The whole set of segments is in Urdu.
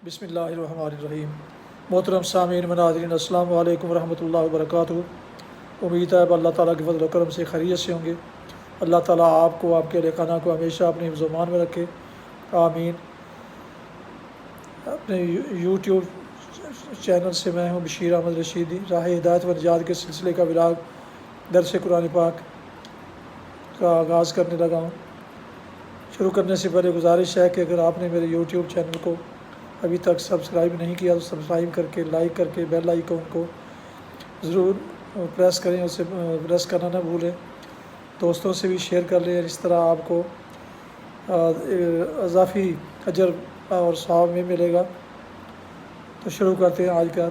بسم اللہ الرحمن الرحیم۔ محترم سامعین مناظرین، السلام علیکم ورحمۃ اللہ وبرکاتہ۔ امید ہے اللہ تعالیٰ کے فضل و کرم سے خیریت سے ہوں گے۔ اللہ تعالیٰ آپ کو، آپ کے اہل خانہ کو ہمیشہ اپنے حفظ و امان میں رکھے، آمین۔ اپنے یوٹیوب چینل سے میں ہوں بشیر احمد رشیدی، راہ ہدایت و نجات کے سلسلے کا ولاگ درس قرآن پاک کا آغاز کرنے لگا ہوں۔ شروع کرنے سے پہلے گزارش ہے کہ اگر آپ نے میرے یوٹیوب چینل کو ابھی تک سبسکرائب نہیں کیا تو سبسکرائب کر کے، لائک کر کے بیل آئیکن کو ضرور پریس کریں، اسے پریس کرنا نہ بھولیں۔ دوستوں سے بھی شیئر کر لیں، اس طرح آپ کو اضافی اجر اور ثواب میں ملے گا۔ تو شروع کرتے ہیں آج کا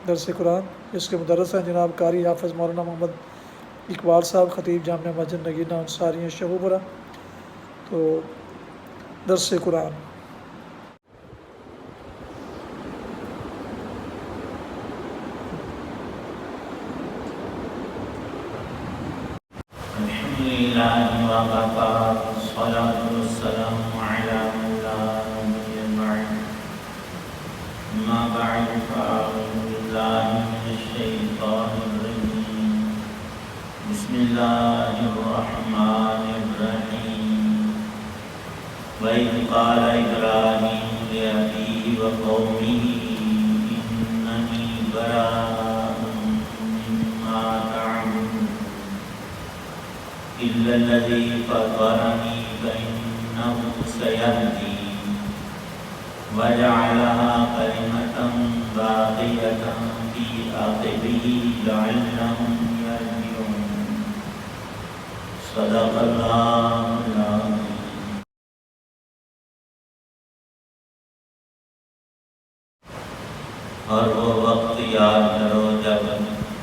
درس قرآن، جس کے مدرس ہیں جناب قاری حافظ مولانا محمد اقبال صاحب، خطیب جامع مسجد نگینہ انصاریہ شہوپورہ۔ تو درس قرآن۔ الحمدللہ وکفی والصلاۃ والسلام علی من لا نبی بعد، اما بعد فاعوذ باللہ من الشیطان الرجیم، بسم اللہ الرحمن الرحیم۔ وَإِذْ قَالَ إِبْرَاهِيمُ لِأَبِيهِ وَقَوْمِهِ إِنَّنِي بَرَاءٌ مِّمَّا تَعْبُدُونَ إِلَّا الَّذِي فَطَرَنِي فَإِنَّهُ سَيَهْدِينِ وَجَعَلَهَا كَلِمَةً بَاقِيَةً فِي عَقِبِهِ لَعَلَّهُمْ يَرْجِعُونَ۔ صدق اللہ العظیم۔ اور وہ وقت یاد کرو جب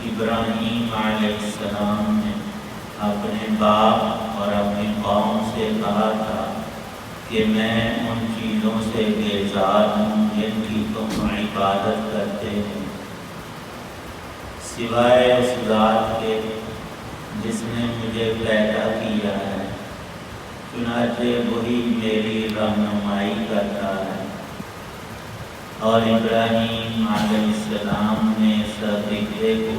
ابراہیم علیہ السلام نے اپنے باپ اور اپنی قوم سے کہا تھا کہ میں ان چیزوں سے بیزار ہوں جن کی تم عبادت کرتے ہو، سوائے اس ذات کے جس نے مجھے پیدا کیا ہے، چنانچہ وہی میری رہنمائی کرتا ہے۔ اور ابراہیم علیہ السلام نے اس عقیدے کو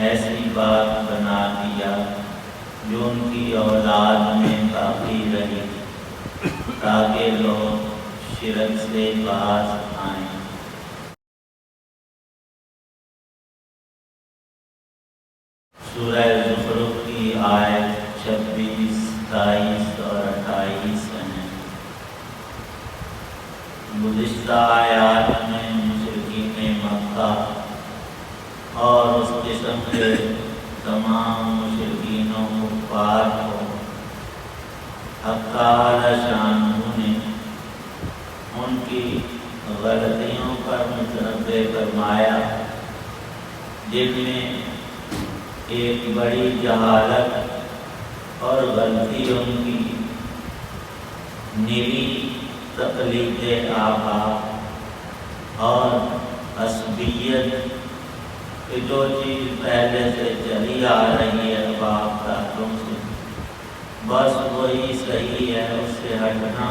ایسی بات بنا دیا جو ان کی اولاد میں باقی رہی، تاکہ لوگ شرک سے باز آئیں۔ سورہ زخرف کی آیت 26، 27 اور 28 ہیں۔ گزشتہ آیات میں مشرکین مکہ اور اس قسم کے تمام مشرکین و کفار کو حق تعالی شانہ نے ان کی غلطیوں پر متنبہ فرمایا، جن میں ایک بڑی جہالت اور غلطی ان کی نری تقلید آبا اور عصبیت کہ جو چیز پہلے سے چلی آ رہی ہے باپ دادوں سے، بس وہی صحیح ہے، اس سے ہٹنا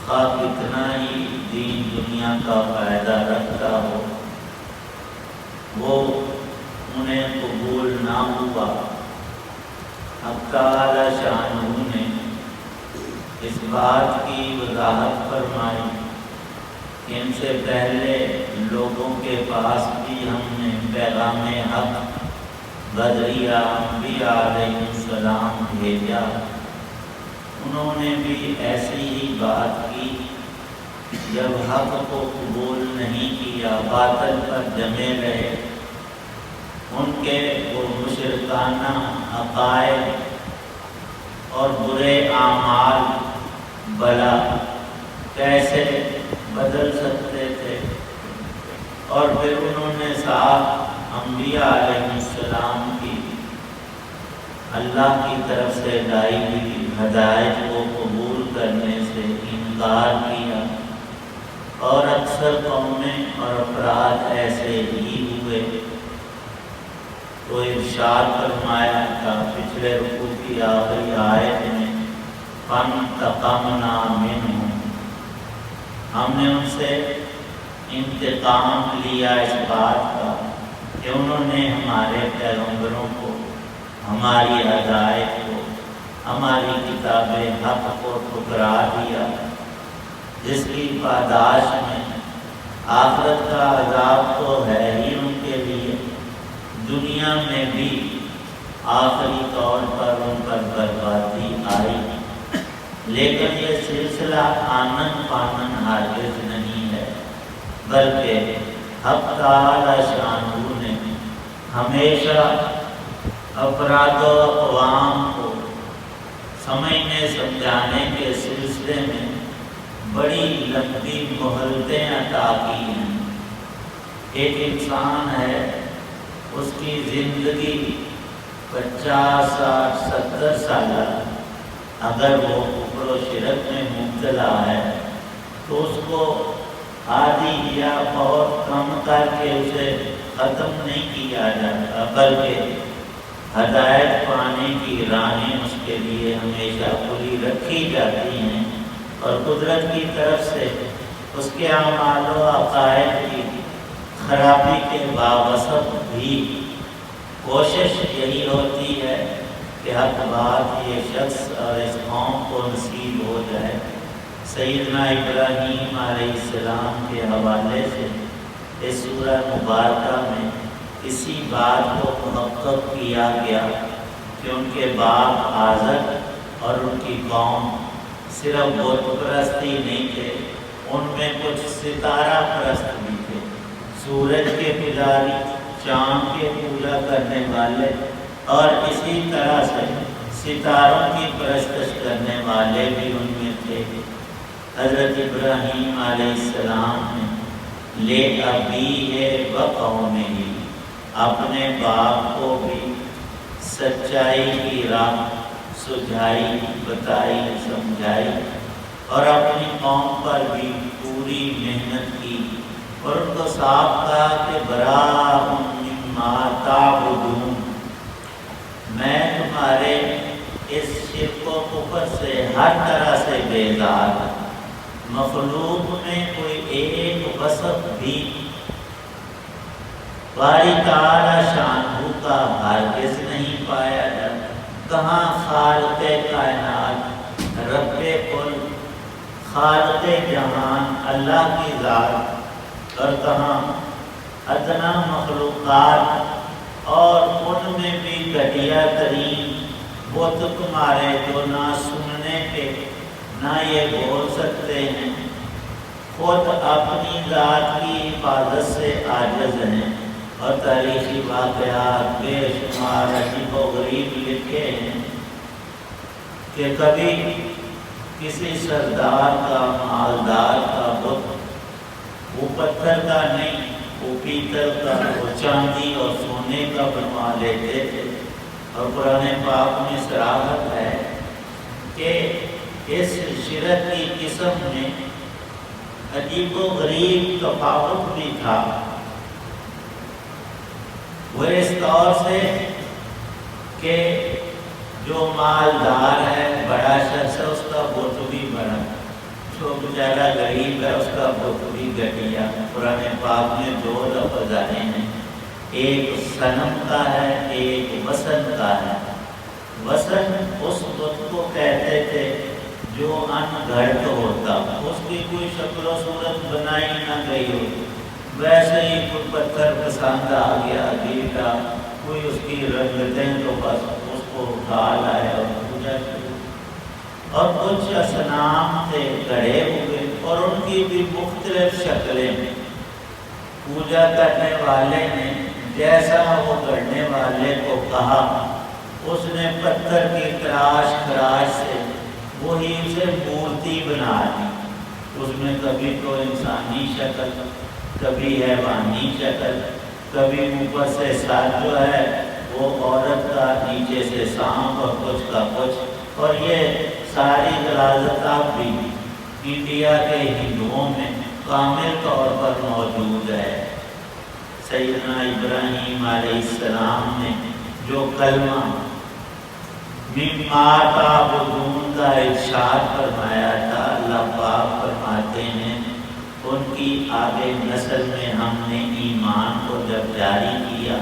خواہ کتنا ہی دین دنیا کا فائدہ رکھتا ہو، وہ انہیں قبول نہ ہوا۔ حق تعالی شانہ نے اس بات کی وضاحت فرمائی کہ ان سے پہلے لوگوں کے پاس بھی ہم نے پیغام حق بذریعہ انبیاء علیہ السلام بھیجا، انہوں نے بھی ایسی ہی بات کی۔ جب حق کو قبول نہیں کیا، باطل پر جمے رہے، ان کے وہ مشرکانہ عقائد اور برے اعمال بلا کیسے بدل سکتے تھے؟ اور پھر انہوں نے صاحب انبیاء علیہ السلام کی اللہ کی طرف سے لائی ہوئی ہدایت کو قبول کرنے سے انکار کیا، اور اکثر قومیں اور افراد ایسے ہی ہوئے۔ تو ارشاد فرمایا تھا پچھلے رکوع کی آخری آیت میں، فَانْتَقَمْنَا مِنْهُمْ، ہم نے ان سے انتقام لیا اس بات کا کہ انہوں نے ہمارے پیغمبروں کو، ہماری ہدایت کو، ہماری کتاب حق کو ٹھکرا دیا، جس کی پاداش میں آخرت کا عذاب تو ہے ہی ان کے لیے، دنیا میں بھی آخری طور پر ان پر بربادی آئی۔ لیکن یہ سلسلہ آنن پانن ہرگز نہیں ہے، بلکہ حق تعالی شانہ نے ہمیشہ افراد و اقوام کو سمجھنے سمجھانے کے سلسلے میں بڑی لمبی مہلتیں عطا کی ہیں۔ ایک انسان ہے، اس کی زندگی 50 60 70 سالہ، اگر وہ کفر و شرک میں مبتلا ہے تو اس کو آدھی یا بہت کم کر کے اسے ختم نہیں کیا جاتا، بلکہ ہدایت پانے کی راہیں اس کے لیے ہمیشہ کھلی رکھی جاتی ہیں، اور قدرت کی طرف سے اس کے اعمال و عقائد کی خرابی کے باوجود بھی کوشش یہی ہوتی ہے کہ حق بات یہ شخص اور اس قوم کو نصیب ہو جائے۔ سیدنا ابراہیم علیہ السلام کے حوالے سے اس سورہ مبارکہ میں اسی بات کو محقق کیا گیا کہ ان کے باپ آزر اور ان کی قوم صرف بت پرستی نہیں تھے، ان میں کچھ ستارہ پرست بھی تھے، سورج کے پجاری، چاند کے پوجا کرنے والے، اور اسی طرح سے ستاروں کی پرستش کرنے والے بھی ان میں تھے۔ حضرت ابراہیم علیہ السلام نے لے ابیہ و قومہ، اپنے باپ کو بھی سچائی کی راہ سجھائی، بتائی، سمجھائی، اور اپنی قوم پر بھی پوری محنت کی، اور ان کو صاف کہا کہ براء مما تعبدون، میں تمہارے اس شرک و کفر سے ہر طرح سے بیزار ہوں۔ مخلوق میں کوئی ایک وصف بھی باری تعالی شانہ کا ہرگز نہیں پایا جاتا۔ کہاں خالق کائنات، رب کل، خالق جہان اللہ کی ذات، اور کہاں ادنا مخلوقات، اور ان میں بھی گھٹیا ترین وہ تو تمہارے جو نہ سننے کے نہ یہ بول سکتے ہیں، خود اپنی ذات کی حفاظت سے عاجز ہیں، اور تاریخی واقعات بے شمار عجیب و غریب لکھے ہیں کہ کبھی کسی سردار کا، مالدار کا بت، وہ پتھر کا نہیں، وہ پیتل کا، وہ چاندی اور سونے کا بنوا لیتے تھے، اور قرآن پاک میں صراحت ہے کہ اس شرک کی قسم میں عجیب و غریب تفاوت بھی تھا۔ وہ اس طور سے کہ جو مالدار ہے، بڑا شخص ہے، اس کا بت بھی بڑا، جو بیچارہ غریب ہے اس کا بت بھی گھٹیا۔ قرآن پاک میں 2 لفظ آئے ہیں، ایک صنم کا ہے، ایک وثن کا ہے۔ وثن اس بت کو کہتے تھے جو ان گھڑت ہوتا، اس کی کوئی شکل و صورت بنائی نہ گئی ہو، ویسے ہی کوئی پتھر پسند آ گیا، گیٹا، کوئی اس کی رنگتیں تو بس اس کو اٹھا لائے اور پوجا کی۔ اور کچھ اصنام تھے گڑھے ہوئے، اور ان کی بھی مختلف شکلیں۔ پوجا کرنے والے نے جیسا وہ گڑھنے والے کو کہا، اس نے پتھر کی تراش خراش سے وہی اسے مورتی بنا دی۔ اس میں کبھی تو انسانی شکل، کبھی حیوانی شکل، کبھی اوپر سے سر جو ہے وہ عورت کا، نیچے سے سانپ، اور کچھ کا کچھ۔ اور یہ ساری غلاظتیں بھی انڈیا کے ہندوؤں میں کامل طور پر موجود ہے۔ سیدنا ابراہیم علیہ السلام نے جو کلمہ مما تعبدون کا ارشاد فرمایا تھا، اللہ پاک فرماتے ہیں ان کی آگے نسل میں ہم نے ایمان کو جب جاری کیا،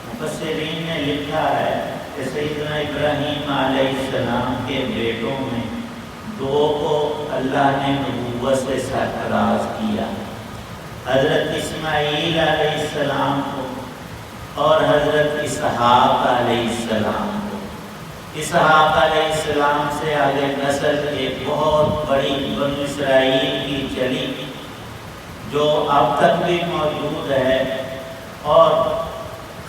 مفسرین نے لکھا ہے کہ سیدنا ابراہیم علیہ السلام کے بیٹوں میں دو کو اللہ نے نبوت سے سرفراز کیا، حضرت اسماعیل علیہ السلام کو اور حضرت اسحاق علیہ السلام کو۔ اسحاق علیہ السلام سے آگے نسل ایک بہت بڑی بنو اسرائیل کی چلی جو اب تک بھی موجود ہے، اور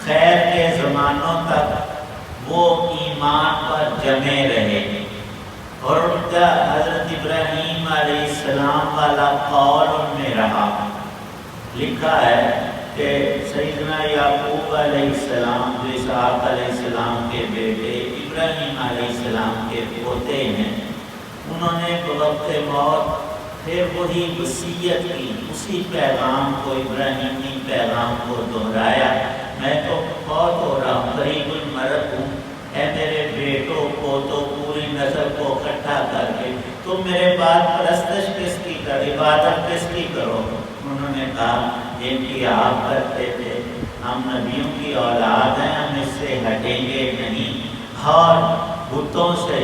خیر کے زمانوں تک وہ ایمان پر جمے رہے، اور ان کا حضرت ابراہیم علیہ السلام والا قول ان میں رہا۔ لکھا ہے کہ سیدنا یعقوب علیہ السلام جو اسحاق علیہ السلام کے بیٹے ابراہیم علیہ السلام کے پوتے ہیں، انہوں نے بوقت موت پھر وہی وصیت کی، اسی پیغام کو، ابراہیمی پیغام کو دہرایا، میں تو فوت ہو رہا ہوں، قریب المرگ ہوں، اے میرے بیٹوں کو تو پوری نسل کو اکٹھا کر کے تم میرے بعد پرستش کس کی کر، عبادت کس کی کرو؟ انہوں نے کہا جن کی آپ کرتے تھے، ہم نبیوں کی اولاد ہیں، ہم اس سے ہٹیں گے نہیں، اور بتوں سے،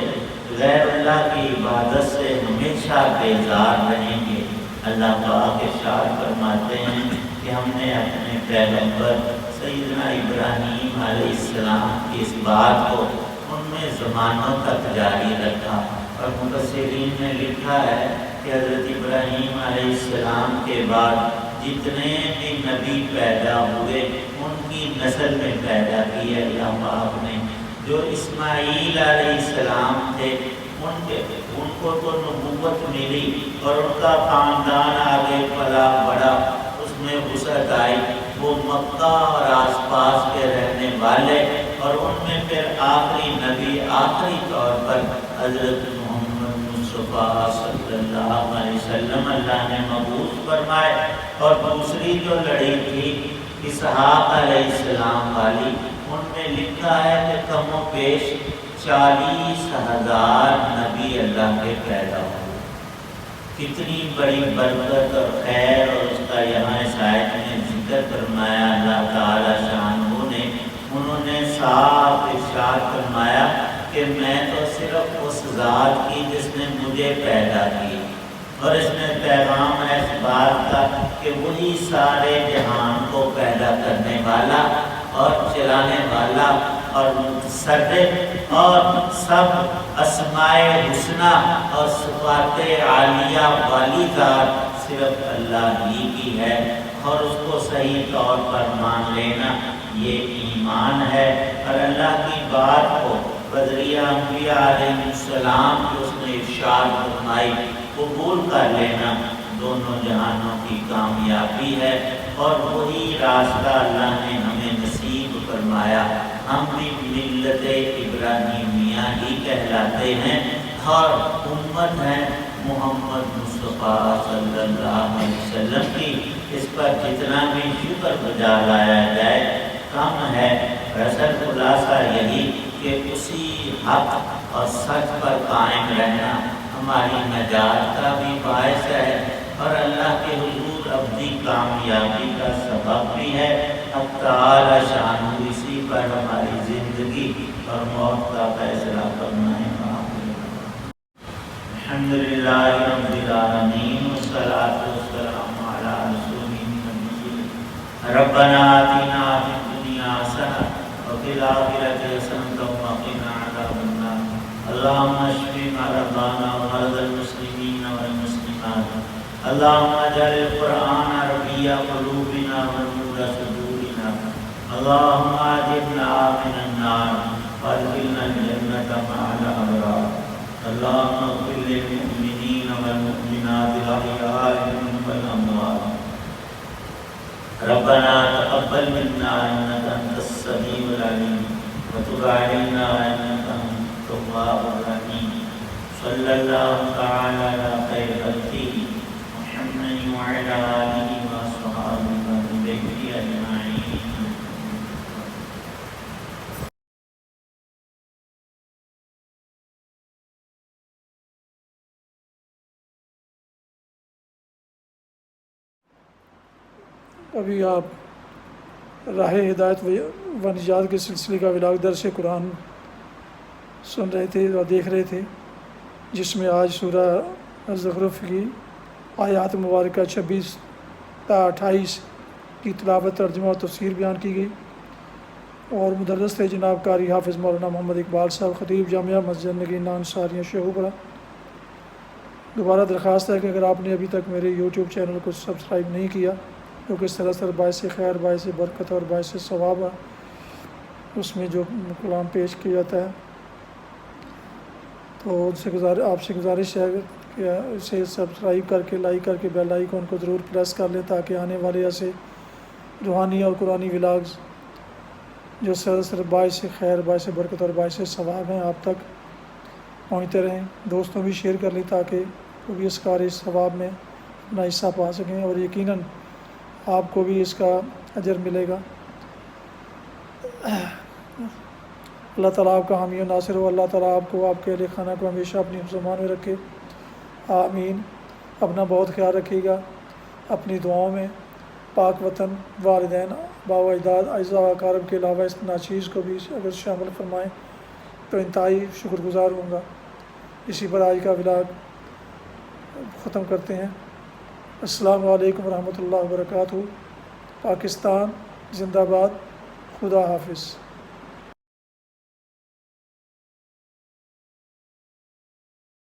غیر اللہ کی عبادت سے ہمیشہ بیزار رہیں گے۔ اللہ پاک ارشاد فرماتے ہیں کہ ہم نے اپنے پیغمبر سیدنا ابراہیم علیہ السلام کی اس بات کو ان میں زمانوں تک جاری رکھا، اور مفسرین نے لکھا ہے کہ حضرت ابراہیم علیہ السلام کے بعد جتنے بھی نبی پیدا ہوئے ان کی نسل میں پیدا کی اللہ پاک نے۔ جو اسماعیل علیہ السلام تھے ان کو تو نبوت ملی اور ان کا خاندان آگے پلا بڑا، اس میں وسعت آئی، وہ مکہ اور آس پاس کے رہنے والے، اور ان میں پھر آخری نبی آخری طور پر حضرت محمد مصطفیٰ صلی اللہ علیہ وسلم اللہ نے مبعوث فرمائے۔ اور دوسری جو لڑی تھی اسحاق علیہ السلام والی، ان میں لکھا ہے کہ کم و بیش 40,000 نبی اللہ کے پیدا ہوئے۔ کتنی بڑی برکت اور خیر، اور اس کا یہاں اس آیت میں ذکر فرمایا اللہ تعالی شانہ نے۔ انہوں نے صاف ارشاد فرمایا کہ میں تو صرف اس ذات کی جس نے مجھے پیدا کی، اور اس میں پیغام ہے اس بات کا کہ وہی سارے جہان کو پیدا کرنے والا اور چلانے والا اور متصرف، اور سب اسماء حسنہ اور صفات عالیہ والی ذات صرف اللہ ہی کی ہے، اور اس کو صحیح طور پر مان لینا یہ ایمان ہے، اور اللہ کی بات کو بذریعہ انبیاء علیہ السلام جو اس نے ارشاد فرمائی قبول کر لینا دونوں جہانوں کی کامیابی ہے، اور وہی راستہ اللہ نے ہمیں نصیب فرمایا۔ ہم بھی ملت ابراہیمیہ ہی کہلاتے ہیں، اور امت ہیں محمد مصطفیٰ صلی اللہ علیہ وسلم کی۔ اس پر جتنا بھی شکر بجا لایا جائے کم ہے۔ اصل خلاصہ یہی کہ اسی حق اور سچ پر قائم رہنا ہماری نجات کا بھی باعث ہے، اور اللہ کے حضور ابدی کامیابی کا سبب بھی ہے۔ اب تعالی شانہ اسی پر ہماری زندگی اور موت کا فیصلہ فرمائے۔ الحمدللہ رب العالمین والصلاة والسلام علی رسولہ النبی ربنا آتنا فی الدنیا حسنہ وفی الآخرۃ حسنۃ وقنا عذاب النار۔ اللہم اشف مرضانا ومرضى المسلمین والمسلمات، اللہم اجعل القرآن ربیع قلوبنا ونور صدورنا، اللہم اجرنا من النار وادخلنا الجنة مع الأبرار۔ اللہم اغفر للمؤمنین والمؤمنات الأحیاء منهم والأموات، ربنا تقبل منا إنك أنت السميع العليم وتب علينا إنك أنت التواب الرحيم۔ صلی اللہ تعالی علی خیر خلقہ محمد وعلی آلہ وصحبہ اجمعین۔ ابھی آپ راہ ہدایت و نجات کے سلسلے کا ولاگ درس قرآن سن رہے تھے اور دیکھ رہے تھے، جس میں آج سورہ زخرف کی آیات مبارکہ 26 تا 28 کی تلاوت، ترجمہ اور تفسیر بیان کی گئی، اور مدرس تھے جناب قاری حافظ مولانا محمد اقبال صاحب، خطیب جامعہ مسجد نگینہ انصاریہ شیخوپورہ۔ دوبارہ درخواست ہے کہ اگر آپ نے ابھی تک میرے یوٹیوب چینل کو سبسکرائب نہیں کیا، کیونکہ سراسر باعث خیر، باعث برکت اور باعث ثواب ہے اس میں جو کلام پیش کیا جاتا ہے، تو آپ سے گزارش ہے کہ اسے سبسکرائب کر کے، لائک کر کے بیل آئیکن کو ضرور پریس کر لیں، تاکہ آنے والے ایسے روحانی اور قرآنی ولاگز جو سراسر باعث خیر، باعث برکت اور باعث ثواب ہیں آپ تک پہنچتے رہیں۔ دوستوں بھی شیئر کر لیں تاکہ وہ بھی اس کار ثواب میں اپنا حصہ پا سکیں، اور یقیناً آپ کو بھی اس کا اجر ملے گا۔ اللہ تعالیٰ آپ کا حامی و ناصر ہو، اللہ تعالیٰ آپ کو، آپ کے اہل خانہ کو ہمیشہ اپنی حفظ و امان میں رکھے، آمین۔ اپنا بہت خیال رکھیے گا، اپنی دعاؤں میں پاک وطن، والدین، آباء و اجداد، اعزاء و اقارب کے علاوہ اس ناچیز کو بھی اگر شامل فرمائیں تو انتہائی شکر گزار ہوں گا۔ اسی پر آج کا ولاگ ختم کرتے ہیں۔ السلام علیکم ورحمۃ اللہ وبرکاتہ۔ پاکستان زندہ باد، خدا حافظ۔